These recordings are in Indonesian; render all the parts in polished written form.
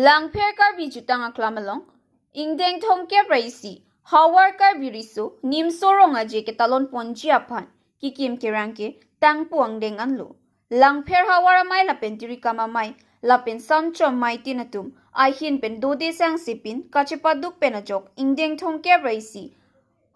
Langpher karbi jutang aklamalong, ingdeng thongke praisi, hawar karbi riso, nim sorong aje ke talon ponji apan, kikim kerangke, tang puang deng anlo. Langpher hawar amay lapen tiri kamamay, lapen samchom may tinatum, ay hin pen dode sang sipin, kachipaduk penajok, ingdeng thongke praisi.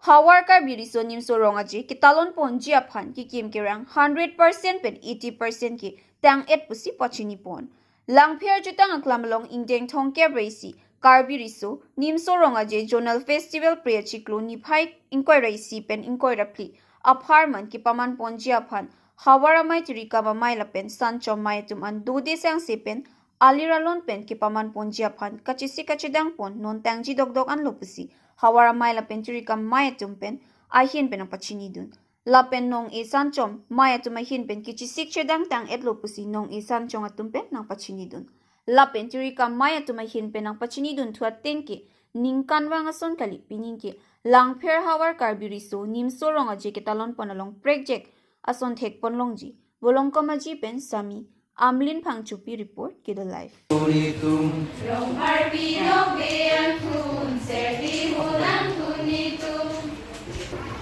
Hawar karbi riso nim sorong aje ke talon ponji apan, kikim kerang, 100% pen 80% ke, tang et pusi pochini pon. Langpher jutang aklamalong ingdeng thongke braisi karbi riso nim sorong aje jonal festival pre chiklo ni phai inkoi raisi pen inkoi rapli apharman ki paman ponji aphan hawara mai trika ma mai lapen san chom mai tum an dode sang sepen aliralon pen ki paman ponji aphan kachisi kachidang pon non tangji dogdog an lopusi hawara mai lapen trika mai tum pen ahin pen pachini dun lapen nong e san chom maya tuma hin pen kichi sik chedang tang et lopusi nong e san chong atum pen nang pachini dun lapen tirika maya tuma hin pen nang pachini dun thuat tenke ning kanwang ason kali piningke langpher hawar karbiri so nim sorong aje ke talon panalong project ason thek pon longji bolong komaji pen sami amlin phangchupi report ke the life rong harbi no be an thun serdi holang thuni tum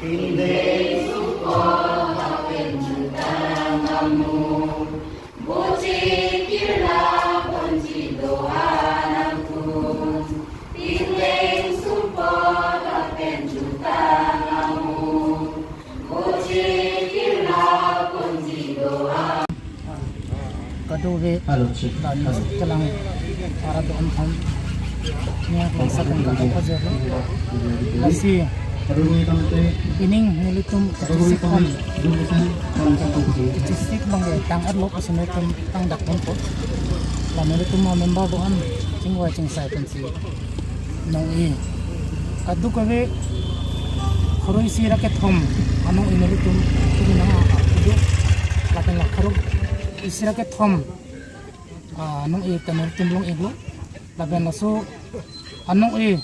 Indeng suko tapen jutang amu Bocik kirla ponci doanang kun Indeng suko tapen jutang amu Bocik kirla ponci doanang Kaduwe kalang para doon ang niya kung sa kong kakapazer kasi ining nilitum katisik katisik bangge tang adlo kasi nilitum tang dakon po la nilitum mga member doon chingwa ching sa pensi nong i kadu kawe khuroi si raket hom anong inilitum kini na kudu lakan la khurog isira raket hom anong i tanilitum long iglo laban naso anong i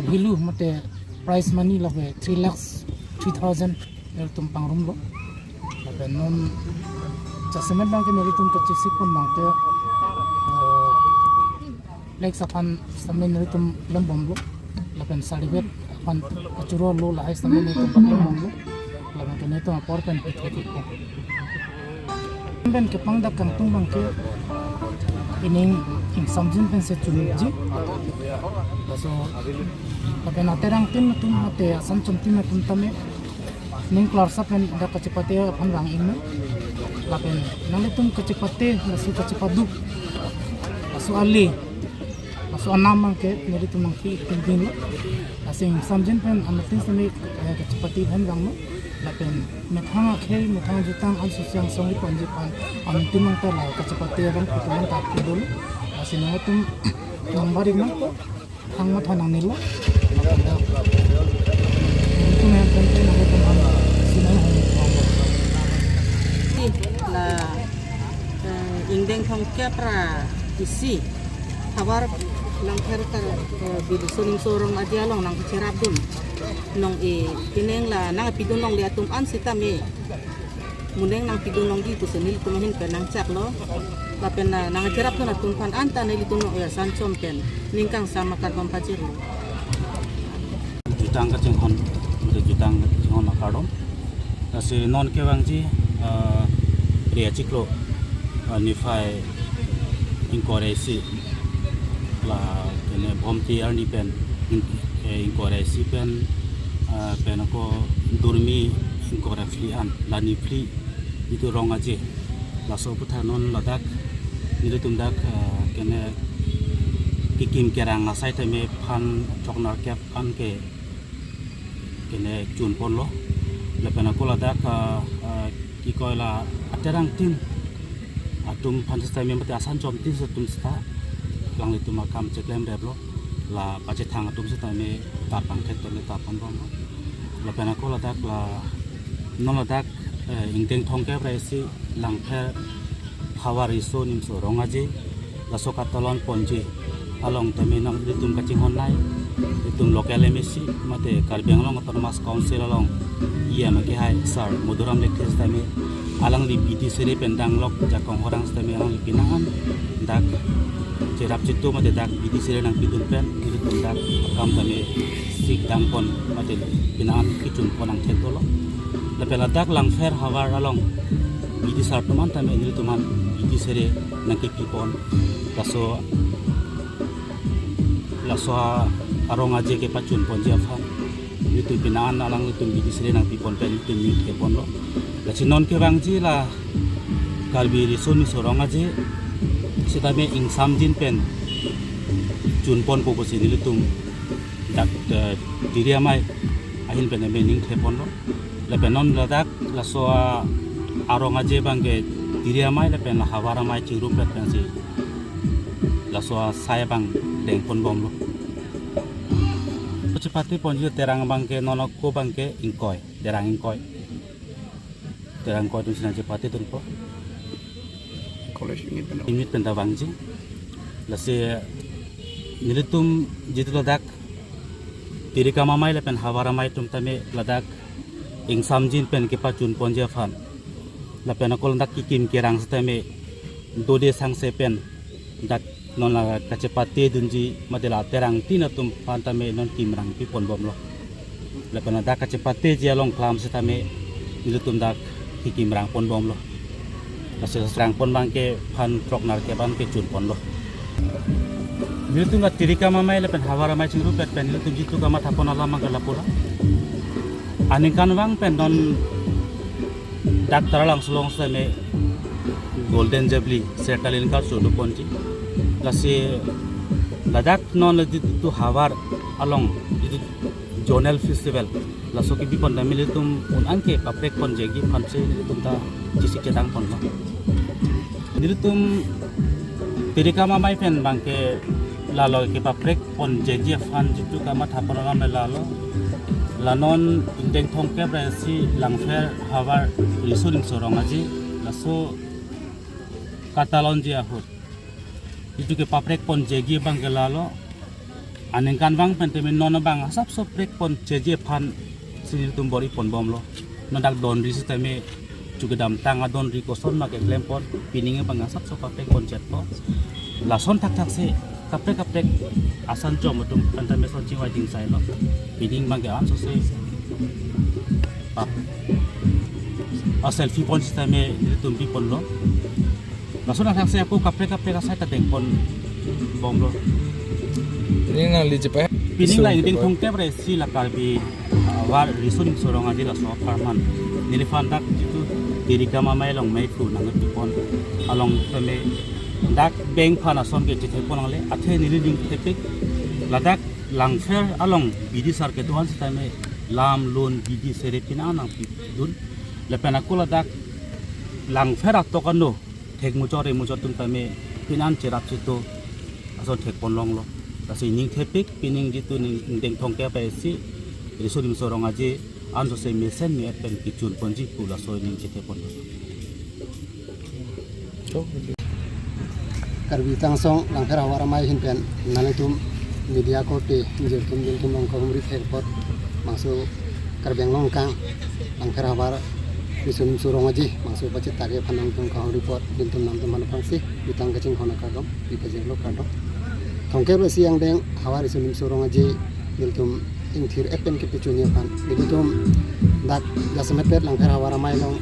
bilu mate price money labe 3,03,000 nilitum pangrum lo labe non jasemen bang ke nilitum kachisik pun bang te like sapan samen nilitum lembom lo labe salibet apan kacuro lo lahai samen nilitum lembom lo labe ke nilitum apor pen hitik ko ben ke pangdak kang tung bang ke ining samjin pen se chulji so labe na terang tin tum mate san chom tin tum tame ning klar sa pen da kachipate phanrang ing labe nang tum kachipate nasu kachipadu asu ali asu anam ke neri tum ki tin asing samjin pen amatin sami kachipati phanrang no labe methanga khel methang jutang an susyang songi panji pan amatin nang ta la kachipate ram kutulang ta kudul asin tum nambari na hang mathanang nilo itu yang penting aku teman sinang la ingdeng thongke pra isi hawar langpher tar bil soning sorong adialong nang cerabun nong e pineng la nang pidun nong liatum an sitame muneng nang pidun nong di kusenil kumahin penang cak lo lapen nang cerap na tumpan anta nili tuno ya sanchom pen ningkang sama kan pampajir lo jutang ka chenghon jutang chenghon akadom kasi non kewangji ria chiklo nifai inkoresi la kene bomti arni pen inkoresi pen penako durmi inkorefli an la nifli itu rong aje la soputa non ladak nilitum dak kene kikim kerang asai teme phan choknar kep an ke kene chun pon lo lepena kola dak ki koila aterang tin atum phan sta me mate asan chom tin satum sta lang litum akam cheklem deblo la pache thang atum sta me tar pang khet tole tar pang bom lepena kola dak la non dak ingteng thongke praisi langpher hawari so nim so rongaji la sokatalon ponji along tame nang ditum kaching honai ditum local emisi mate karbenglong autonomous council along iya magi hai sar muduram lekhes tame alang li piti seri pendang lok jakong horang tame alang pinangan dak cerap situ mate dak bidi sire nang pidun pen itu tundak kam tame sik dang pon mate pinaan kicun ponang thentolo la pela dak lang fer hawar along bidi sar teman tame ini tuman bidi sire nang kipon laso arong aje ke pacun pon jafan itu pinaan alang itu bidi sire nang pipon pen itu mi ke pon lo la sinon ke bangji la kalbi risoni sorong aje sitame ing samjin pen chun pon ko ko sini lutum dak diri amai ahin pen me ning thepon lo la penon la dak la so arong aje bangge diri amai la pen la hawara mai chirum pen si la so saya bang deng pon bom lo cepati pon ju terang bangke nono ko bangke ingkoi terang ingkoi tu sina cepati tun po ingit penta bangji lase nilitum jitu ladak tiri kama mai lepen hawara mai tum tame ladak ing samjin pen ke pacun ponja fan lapen akol ndak kikim kerang stame dode sang sepen dak non la kacepate dunji madela terang tina tum pantame non kimrang pi pon bom lo lepen dak kacepate jialong klam setame nilitum dak kikimrang pon bom lo masih serang pon bangke pan trok nar ke bangke chun pon lo nitu ngat tirika mamai le pen hawara mai chingru pet pen nitu jitu kama thapon ala mangala pula aning kan wang pen don dak taralang sulong seme golden jabli setalin ka sudu ponji lasi ladak non le tu hawar along itu zonal festival laso ki bipon da militum un anke paprek pon jegi phanse tum ta jisik cetang pon lo militum tirika mamai pen bangke lalo ke paprek pon jegi fan jitu kama thapon ala me lalo lanon indeng thongke brasi langfer hawar risuling sorong aji laso katalon ji ahur itu ke paprek pon jegi bangke lalo anengkan bang pentemen nono bang asap soprek pon jeje fan sinil tumbori pon bom lo nodak don risi teme juga dam tanga don ri koson ma ke klempon pininge bang asap so paprek pon jet po lason tak tak se kaprek asan jom tum pentame so jiwa jing sai lo pining bang ke an so se pap a selfie pon sisteme tum pi pon lo lason tak se aku kaprek asai ta deng pon bom lo ini ngali cepat pining la inding thongke bre si la kalbi war risuning sorong adi la so farman nilifan dak jitu tirika mamai long mai fu nang pipon along tame dak beng phana son ke chithe pon le athe niliding tepik ladak langfer along bidi sar ke tuan sitame lam lon bidi sere pina nang pi dun le penakula dak langfer atokano thek muchor tum tame pinan cherap chitu aso thek pon long lo kasi ning tepik pining jitu ning deng thongke pa si risuning sorong aji anso se mesen ni pen kichun ponji pula so ning chite pon karbi tangsong langfer hawara mai hin pen naletum media ko te jiltum nong ko humri airport mangso karbeng long kang langfer hawara risuning sorong aji mangso pacit tage phanang tum ka report jiltum nam teman pangsi bitang kacing khona kadom bipajeng lo kadom thongke ro siang deng hawari suning sorong aji niltum ingthir epen ke pichunya pan niltum dak jasmet pet langfer hawara mai long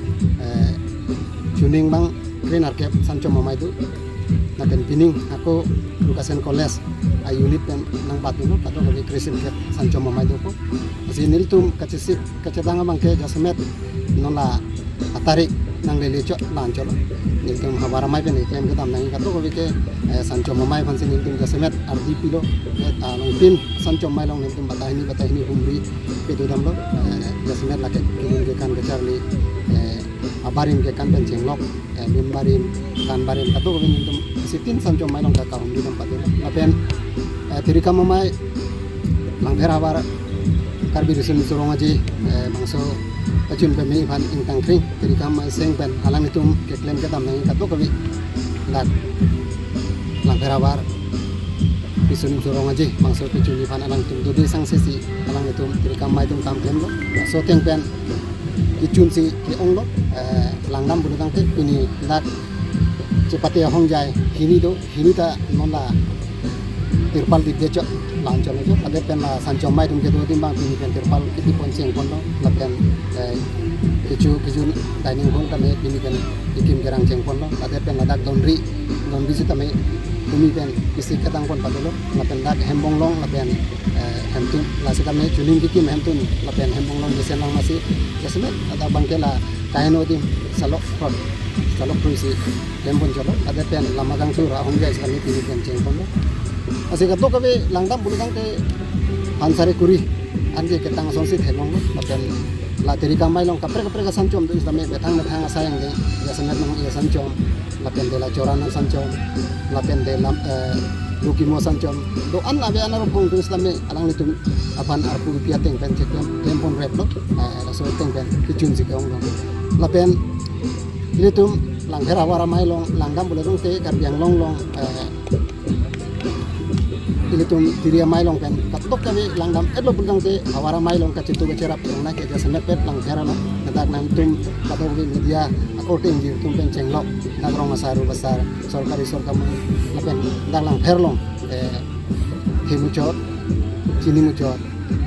tuning bang green arcap sancho mamai tu naken pining aku lukasen college a unit pen nang batu no pato lagi kresin ke sancho mamai tu ko asi niltum kacisi kacetanga bang ke jasmet nola atarik nang lele chok lancho niltum hawara mai pen ikem ke tam nang kato ko ke sancho mamai fansi niltum jasmet RDP lo long pin sancho mai long niltum batahini humri pedo dam lo jasmet laket kilin ke kan ke charli abarim ke kan pen chenglok lim barim kan barim kato ko niltum sitin sancho mai long ka humri dam padu apen tirika mamai langfer hawara karbi rusun sorong aji mangso pacun pe mei phan ing tang kring tirika mai seng pen alang itum ke klem ke tam nang kato ko bi dak langfer hawara risuning sorong aji mangso pacun ni phan alang tum dode sang sesi alang itum tirika mai tum kam klem lo so teng pen kichun si ke ong lo langnam bulu tang te pini dak cepatnya hong jai hini ta nona tirpal di becok lancon itu ada pen la sancom mai tum kedo timbang pini pen tirpal kiti ponceng kono la pen keju dining hall kami pini pen ikim gerang ceng kono ada pen la dak laundry si kami pini pen isi katang kon padolo la pen dak hembong long la pen hemtun la si kami juling kikim hemtun la pen hembong long desen lang masih kesemet ada bangkela kaino tim salok si lembon jolo ada pen lama kang sura hong jai sekali pini pen ceng kono asik kato kabe langdam bulu tang te ansari kuri anje ketang sonsi thelong lapen la teri kamai long kapre ka sancom tu istame betang sayang de ya sangat nang ya sancom lapen de la corana sancom lapen de lam luki mo sancom do an abe anar pong tu istame alang nitum apan arpu piateng pen cekem tempon rep lo raso teng pen kicun si kaung lapen ilitum langhera wara mai long langdam bulu tang te karbiang long ilitum tiria mailong pen katok kami langdam edlo bulgang te awara mailong kacitu becerap na ke jasa nepet lang kera no nadak nantum katok media akorting ji tum pen cenglok nagrong masaru besar sorkari kamu lapen dalang herlong himucot cini mucot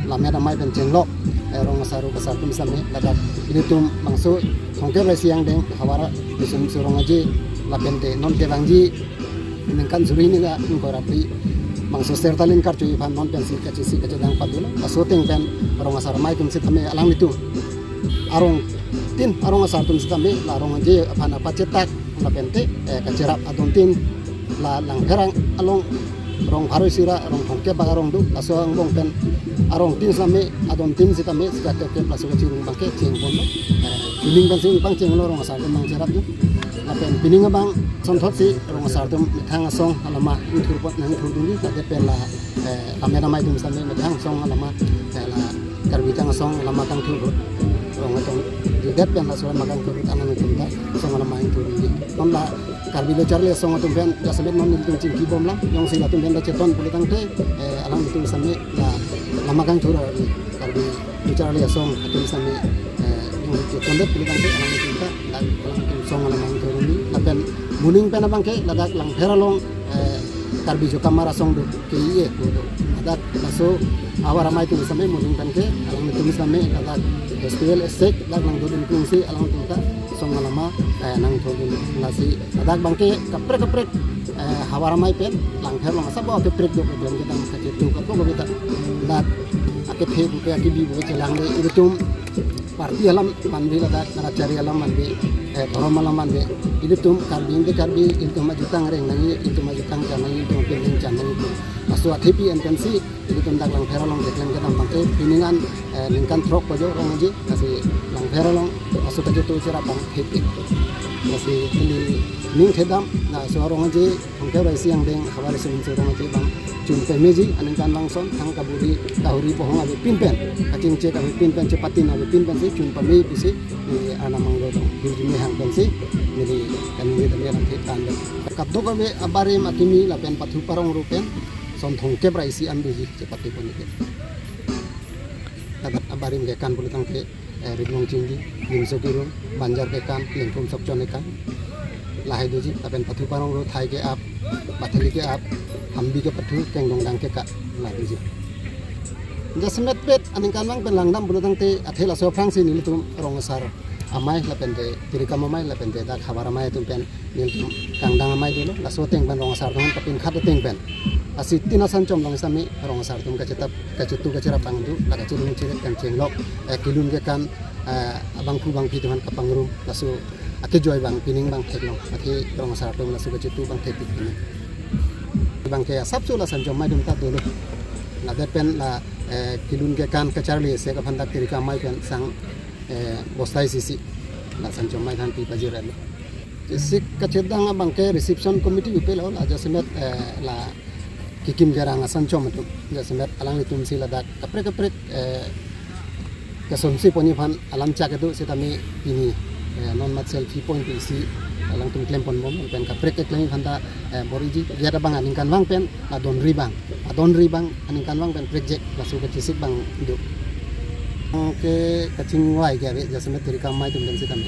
lamera mai pen cenglok rong masaru besar tum same nadak ilitum mangsu hongke siang deng awara bisum surong aji lapen te non ke bangji ningkan suri ni ga ngkorapi mangso sertalin kartu iban non pensi kacisi kacadang padula asoteng pen arong asar mai tum sitame alang itu arong asar tum sitame la arong je apana pacetak la pente kacerap adon tin la lang herang along rong haru sira rong hongke bagarong du aso angbong pen arong tin same adon tin sitame sikate ke plasu kacirung bangke ceng bondo pining pensi bang ceng lo rong asar tum mang cerap du lapen pining bang sonthot si rong asar tum mithang asong alama uthur pot nang thur dungi ka depen la kamera mai tum same mithang song alama la karbitang asong alama kang thur rong atong didet pen la sura magang thur anan tum ta song alama ing thur dungi non la karbilo charle song tum pen ya sabet non tum cingki bom la yong sing tum pen da ceton pulitang te alang tum same la lama kang thur karbi charle song tum same kondet pulitang te alang tum ta la song alama ing thur dungi lapen muning pen abang ke ladak lang heralong karbi jo kamara song do ke iye do ladak laso awara mai tu same muning pen ke alang tu same ladak festival esek lag lang do din kungsi alang tu ta song alama nang thon nasi ladak bang ke kaprek hawara mai pen lang heralong sabo ke prek do problem kita ka tu ka ko bita dak ake the bu ke akibi bu celang de itum parti alam mandi ladak naracari alam mandi thorom alam mandi itum karbi itu majutang reng nangi itu majutang janang itu pending janang itu asu athepi intensi itu dak lang feralong deklen ke tampang ke piningan lingkan trok pojo orang aji kasi lang feralong asu kajutu cerapang hepi kasi ini ning thedam na suarong aji hongke bai siang deng hawari sun surong aji bang jumpe meji aningkan langsung thang kaburi kahuri pohong abi pinpen kacing cek abi pinpen cepatin abi pinpen si jumpa me bisi ni ana manggo dong hujumi hang pensi jadi kami tadi orang kita kadok abi abari makimi lapen pathu parong rupen son thongke praisi anduji cepati ponike kada abari ngekan pulitang ke rinong cinggi nimso kirung banjar kekan lengkum sokjonekan lahai doji lapen pathu parong ru thai ke ap bathali ke ap hambi ke pathu kengdong dang ke ka lahai doji jasmet pet aningkan mang penlangdam pulitang te athela so frangsi nilitum rong asar amai lapen de tirika mamai lapen de dak khabar amai tum pen nilitum kangdang amai dulu la so teng ban rong asar dong tapin khat teng pen asi tina sancom long sami rong asar tum ka cetap ka cetu ka cerap bang du la ka cirung ciret kan cenglok kilun ke kan abang ku bang pituhan ka pangrum lasu ake joy bang pining bang theklong ake rong asar tum lasu ka cetu bang thepit bang ke sabsu la sancom mai dum ta dulu la depen la kilun ke kan ka charli se ka phandak tirika mai pen sang bostai sisi la sancom mai than pi pajira lo sik ka cedang abang ke reception committee upel la jasmet la kikim garang sancom tu jasmet alang itum si ladak kaprek ka somsi poni phan alam cha ke tu setami ini non mat selfie point isi alang tum klem pon bom pen kaprek ke klem phanda boriji gera bang aningkan wang pen adon ribang aningkan wang pen project la su ka cisik bang hidup ke kacing wai ke jasmet tirika mai tum den setami